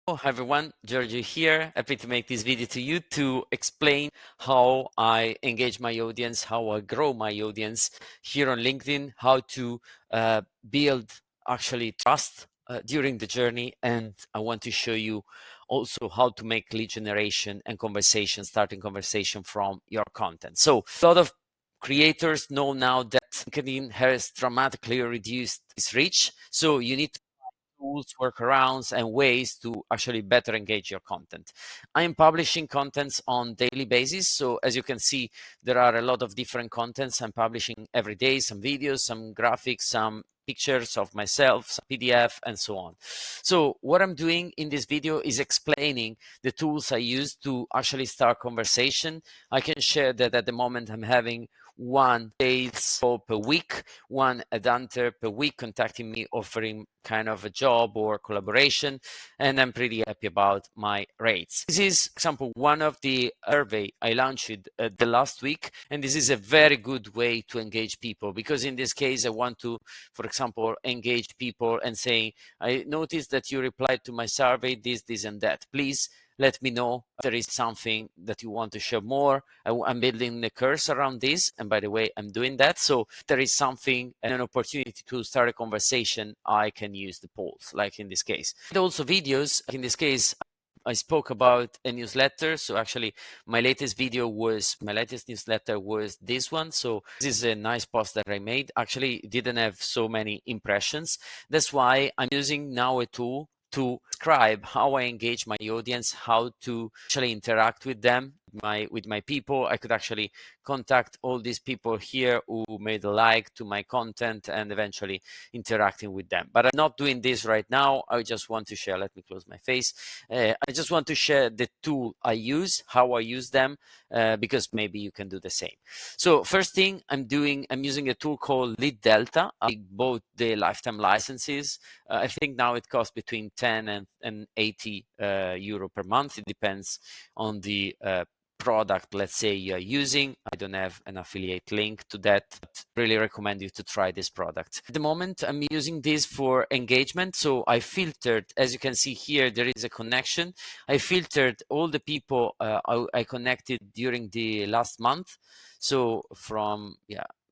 Hello everyone, Giorgio here. Happy to make this video to you to explain how I engage my audience, how I grow my audience here on LinkedIn, how to build actually trust during the journey. And I want to show you also how to make lead generation and conversation, starting conversation from your content. So a lot of creators know now that LinkedIn has dramatically reduced its reach. So you need tools, workarounds, and ways to actually better engage your content. I am publishing contents on daily basis. So as you can see, there are a lot of different contents I'm publishing every day, some videos, some graphics, some pictures of myself, some PDF, and so on. So what I'm doing in this video is explaining the tools I use to actually start conversation. I can share that at the moment I'm having one sales call per week, one headhunter per week contacting me offering kind of a job or collaboration, and I'm pretty happy about my rates. This is, for example, one of the survey I launched the last week, and this is a very good way to engage people because in this case I want to, for example, engage people and say, I noticed that you replied to my survey, this and that. Please let me know if there is something that you want to share more. I'm building the course around this. And by the way, I'm doing that. So if there is something and an opportunity to start a conversation, I can use the polls, like in this case. And also videos, in this case, I spoke about a newsletter. So actually my latest newsletter was this one. So this is a nice post that I made. Actually, it didn't have so many impressions. That's why I'm using now a tool to describe how I engage my audience, how to actually interact with them, with my people. I could actually contact all these people here who made a like to my content and eventually interacting with them. But I'm not doing this right now. I just want to share, let me close my face. I just want to share the tool I use, how I use them, because maybe you can do the same. So first thing I'm using a tool called Lead Delta. I bought the lifetime licenses. I think now it costs between 10 and 80 euro per month. It depends on the product, let's say, you're using. I don't have an affiliate link to that, but really recommend you to try this product. At the moment, I'm using this for engagement. So I filtered, as you can see here, there is a connection. I filtered all the people I connected during the last month. So from,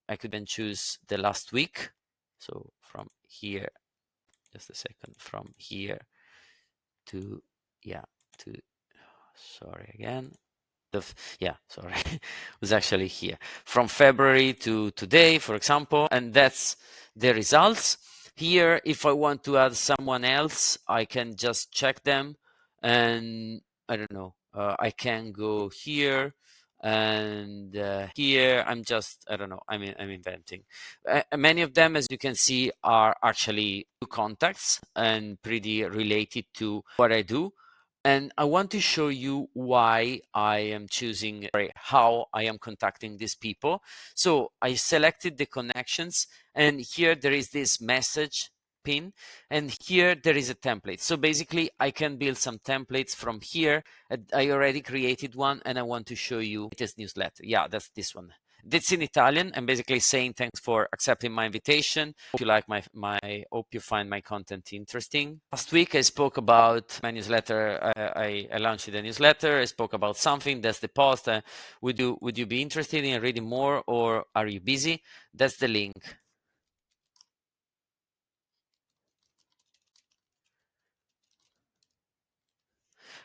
I could then choose the last week. So from here, just a second, from here to, sorry again. Sorry, it was actually here from February to today, for example, and that's the results. Here, if I want to add someone else, I can just check them, and I don't know, I can go here and here. I don't know, I'm inventing. Many of them, as you can see, are actually new contacts and pretty related to what I do. And I want to show you why I am choosing, how I am contacting these people. So I selected the connections, and here there is this message pin, and here there is a template. So basically I can build some templates from here. I already created one, and I want to show you this newsletter. Yeah, that's this one. It's in Italian. I'm basically saying thanks for accepting my invitation. Hope you like hope you find my content interesting. Last week I spoke about my newsletter. I launched a newsletter. I spoke about something. That's the post. Would you be interested in reading more, or are you busy? That's the link.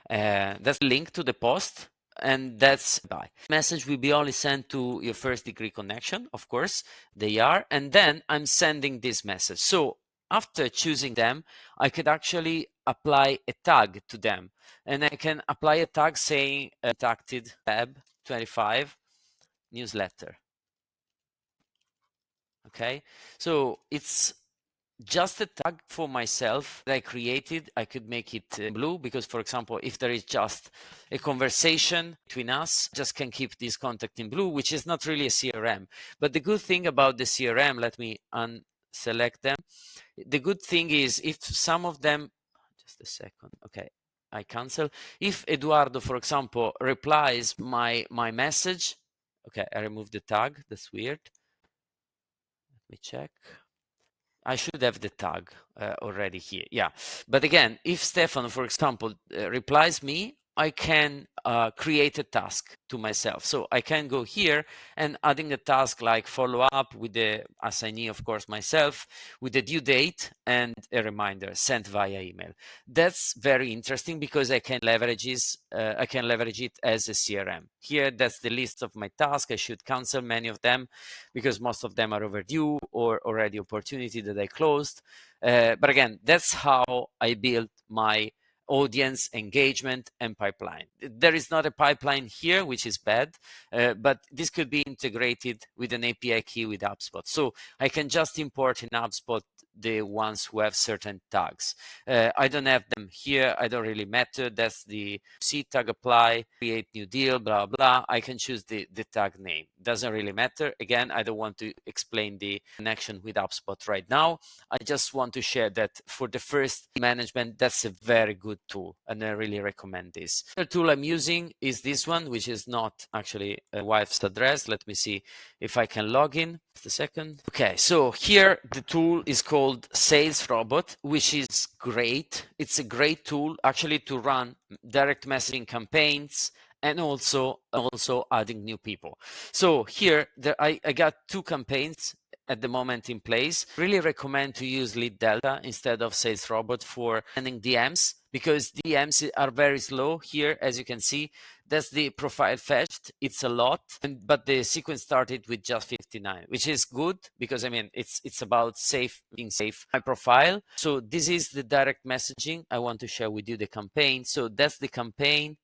That's the link to the post. And that's bye. Message will be only sent to your first degree connection, of course, they are. And then I'm sending this message. So after choosing them, I could actually apply a tag to them. And I can apply a tag saying contacted tab 25 newsletter. Okay, so it's just a tag for myself that I created. I could make it blue because, for example, if there is just a conversation between us, just can keep this contact in blue, which is not really a CRM. But the good thing about the CRM, let me unselect them. The good thing is if some of them, just a second, okay, I cancel. If Eduardo, for example, replies my message, okay, I remove the tag. That's weird. Let me check. I should have the tag already here. Yeah, but again, if Stefano, for example, replies me, I can create a task to myself. So I can go here and adding a task like follow up with the assignee, of course, myself, with the due date and a reminder sent via email. That's very interesting because I can leverage it as a CRM. Here, that's the list of my tasks. I should cancel many of them because most of them are overdue or already opportunity that I closed. But again, that's how I build my audience engagement and pipeline. There is not a pipeline here, which is bad, but this could be integrated with an API key with HubSpot. So I can just import in HubSpot the ones who have certain tags. I don't have them here. I don't really matter. That's the C tag apply, create new deal, blah, blah. I can choose the tag name. Doesn't really matter. Again, I don't want to explain the connection with HubSpot right now. I just want to share that for the first management, that's a very good tool, and I really recommend this. The tool I'm using is this one, which is not actually a wife's address. Let me see if I can log in. Just a second. Okay, so here the tool is called Sales Robot, which is great. It's a great tool actually to run direct messaging campaigns and also adding new people. So here I got 2 campaigns at the moment in place. Really recommend to use Lead Delta instead of Sales Robot for sending DMs, because DMs are very slow. Here, as you can see, that's the profile fetched. It's a lot, but the sequence started with just 59, which is good because I mean it's about being safe. My profile. So this is the direct messaging. I want to share with you the campaign. So that's the campaign.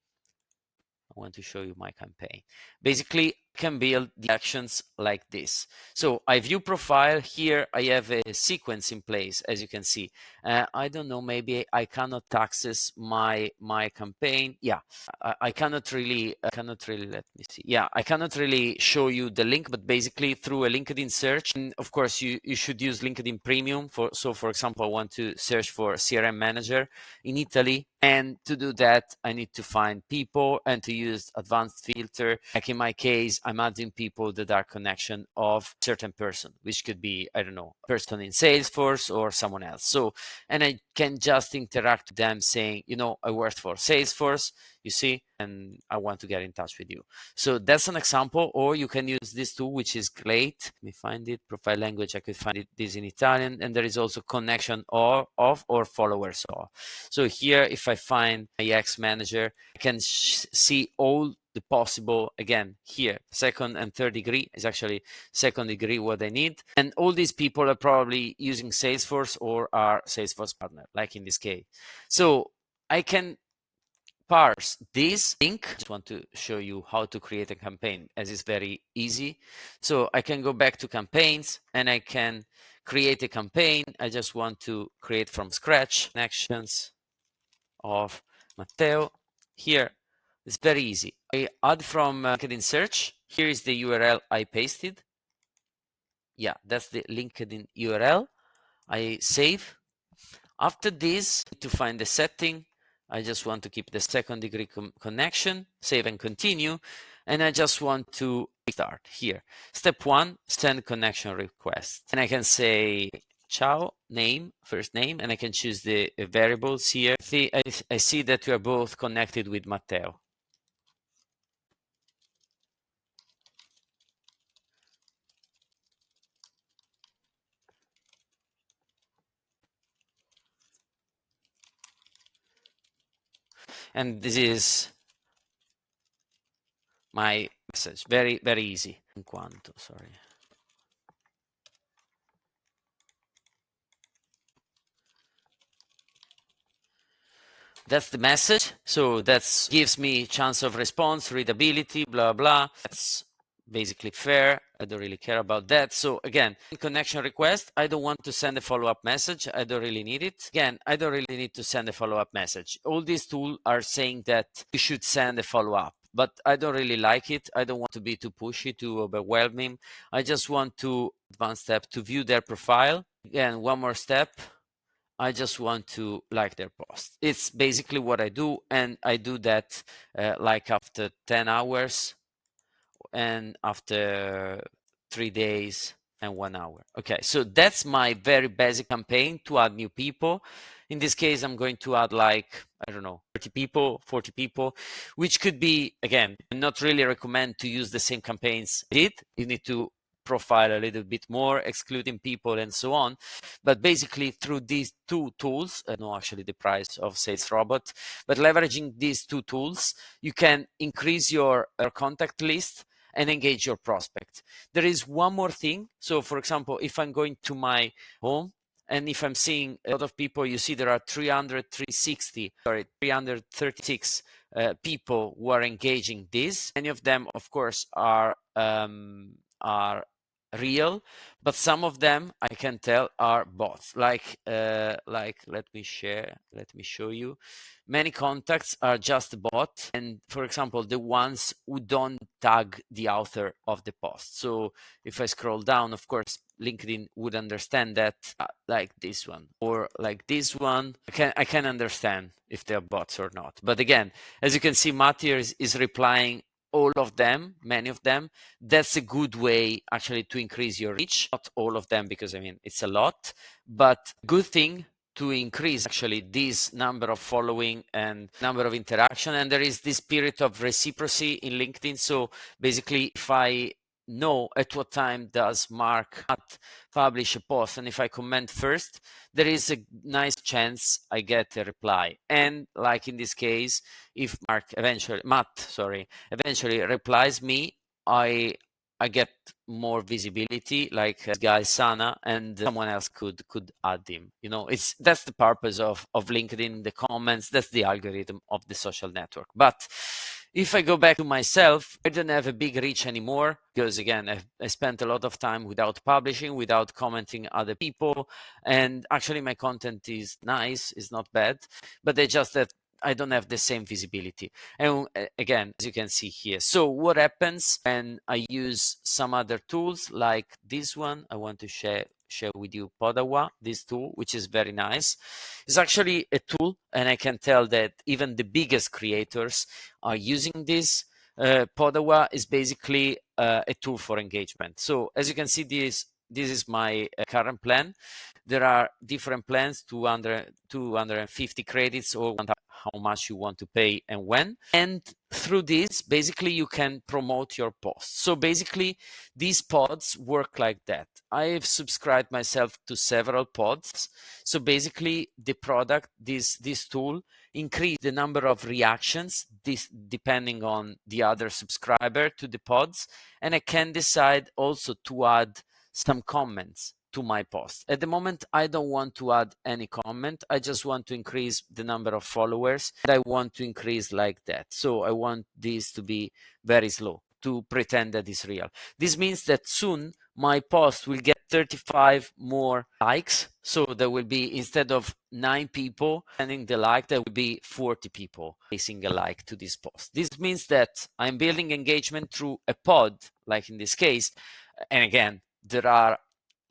I want to show you my campaign. Basically, I can build the actions like this. So I view profile. Here I have a sequence in place, as you can see. I don't know, maybe I cannot access my campaign. Yeah, I cannot really, let me see. Yeah, I cannot really show you the link, but basically through a LinkedIn search, and of course you should use LinkedIn Premium. So for example, I want to search for CRM manager in Italy. And to do that, I need to find people and to use advanced filter. Like in my case, I'm adding people that are connection of certain person, which could be, I don't know, person in Salesforce or someone else. So, and I can just interact with them saying, you know, I work for Salesforce, you see, and I want to get in touch with you. So that's an example, or you can use this tool, which is great. Let me find it. Profile language, I could find this in Italian, and there is also connection or followers or. So here, if I find my X manager, I can see all the possible, again, here, second and third degree is actually second degree what I need. And all these people are probably using Salesforce or are Salesforce partner, like in this case. So I can parse this link. I just want to show you how to create a campaign, as it's very easy. So I can go back to campaigns and I can create a campaign. I just want to create from scratch connections of Matteo. Here, it's very easy. I add from LinkedIn search. Here is the URL I pasted. Yeah, that's the LinkedIn URL. I save. After this, to find the setting, I just want to keep the second degree connection, save and continue. And I just want to start here. Step 1, send connection request. And I can say ciao, name, first name, and I can choose the variables here. I see that we are both connected with Matteo. And this is my message. Very, very easy. In quanto, sorry. That's the message. So that gives me chance of response, readability, blah, blah. That's basically fair. I don't really care about that. So again, connection request, I don't want to send a follow-up message. I don't really need it. Again, I don't really need to send a follow-up message. All these tools are saying that you should send a follow-up, but I don't really like it. I don't want to be too pushy, too overwhelming. I just want to, advanced step, to view their profile. Again, one more step. I just want to like their post. It's basically what I do, and I do that like after 10 hours and after 3 days and 1 hour. Okay, so that's my very basic campaign to add new people. In this case, I'm going to add like, I don't know, 30 people, 40 people, which could be, again, not really recommend to use the same campaigns I did. You need to profile a little bit more, excluding people and so on. But basically through these two tools, I know actually the price of Sales Robot, but leveraging these two tools, you can increase your contact list and engage your prospect. There is one more thing. So for example, if I'm going to my home and if I'm seeing a lot of people, you see there are 336 people who are engaging this. Many of them, of course, are real, but some of them I can tell are bots. Like let me show you. Many contacts are just a bot, and for example, the ones who don't tag the author of the post. So if I scroll down, of course, LinkedIn would understand that, like this one or like this one. I can understand if they're bots or not. But again, as you can see, Matthew is replying all of them, many of them. That's a good way actually to increase your reach. Not all of them, because I mean, it's a lot, but good thing to increase actually this number of following and number of interaction. And there is this spirit of reciprocity in LinkedIn. So basically, if I know at what time does Mark publish a post, and if I comment first, there is a nice chance I get a reply. And like in this case, if Matt eventually replies me, I get more visibility, like guy Sana, and someone else could add him. You know, that's the purpose of LinkedIn, the comments. That's the algorithm of the social network. But if I go back to myself, I don't have a big reach anymore because, again, I spent a lot of time without publishing, without commenting other people. And actually, my content is nice, is not bad, but they just that I don't have the same visibility. And again, as you can see here. So what happens when I use some other tools like this one? I want to share with you Podawa, this tool, which is very nice. It's actually a tool, and I can tell that even the biggest creators are using this. Podawa is basically a tool for engagement. So as you can see, this is my current plan. There are different plans, 250 credits, or how much you want to pay and when. And through this, basically, you can promote your posts. So basically, these pods work like that. I've subscribed myself to several pods. So basically, the product, this tool, increase the number of reactions, this depending on the other subscriber to the pods. And I can decide also to add some comments to my post. At the moment, I don't want to add any comment. I just want to increase the number of followers, and I want to increase like that. So I want this to be very slow, to pretend that it's real. This means that soon my post will get 35 more likes. So there will be, instead of 9 people sending the like, there will be 40 people placing a like to this post. This means that I'm building engagement through a pod, like in this case. And again, there are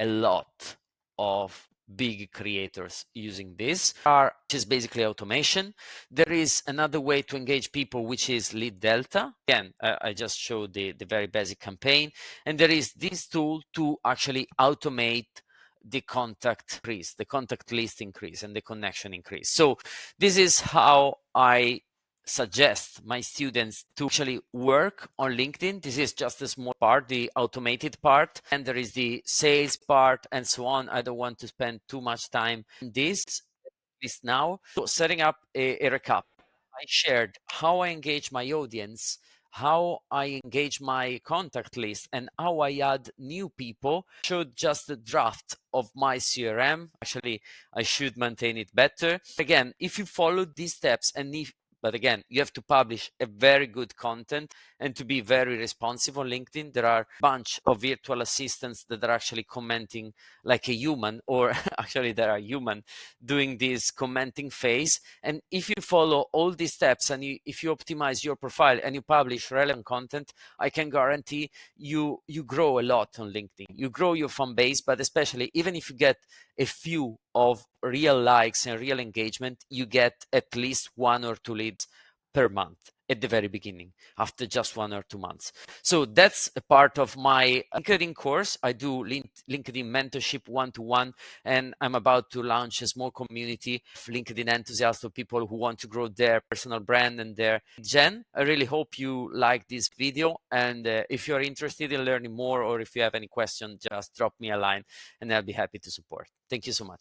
a lot of big creators using this, which is basically automation. There is another way to engage people, which is Lead Delta. Again, I just showed the very basic campaign. And there is this tool to actually automate the contact increase, the contact list increase, and the connection increase. So this is how I suggest my students to actually work on LinkedIn. This is just a small part, the automated part, and there is the sales part and so on. I don't want to spend too much time on this now. So setting up a recap, I shared how I engage my audience, how I engage my contact list, and how I add new people. Showed just a draft of my CRM. Actually, I should maintain it better. Again, if you follow these steps, but again, you have to publish a very good content and to be very responsive on LinkedIn. There are a bunch of virtual assistants that are actually commenting like a human, or actually there are human doing this commenting phase. And if you follow all these steps and if you optimize your profile and you publish relevant content, I can guarantee you grow a lot on LinkedIn. You grow your fan base, but especially even if you get a few of real likes and real engagement, you get at least 1 or 2 leads per month at the very beginning, after just 1 or 2 months. So that's a part of my LinkedIn course. I do LinkedIn mentorship one-to-one, and I'm about to launch a small community of LinkedIn enthusiasts, of people who want to grow their personal brand and their Jen. I really hope you like this video, and if you're interested in learning more, or if you have any questions, just drop me a line and I'll be happy to support. Thank you so much.